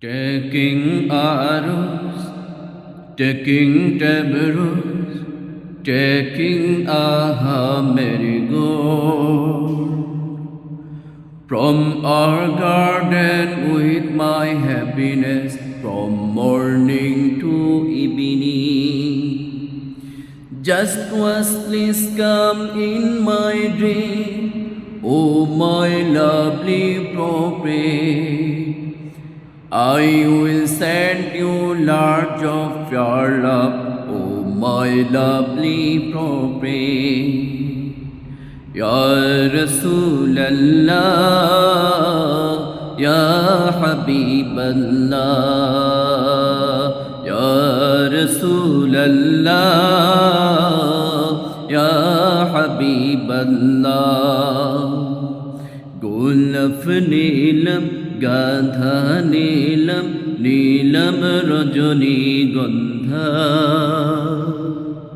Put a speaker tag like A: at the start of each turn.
A: Taking arrows, taking tabarus, taking a merry-go. From our garden with my happiness, from morning to evening. Just was please come in my dream, O my lovely prophet. I will send you large of your love, O my lovely prophet. Ya Rasulallah, Ya Habiballah, Ya Rasulallah, Ya Habiballah. গোলাপ নীলম গাধা নীলম নীলম রজনী গন্ধা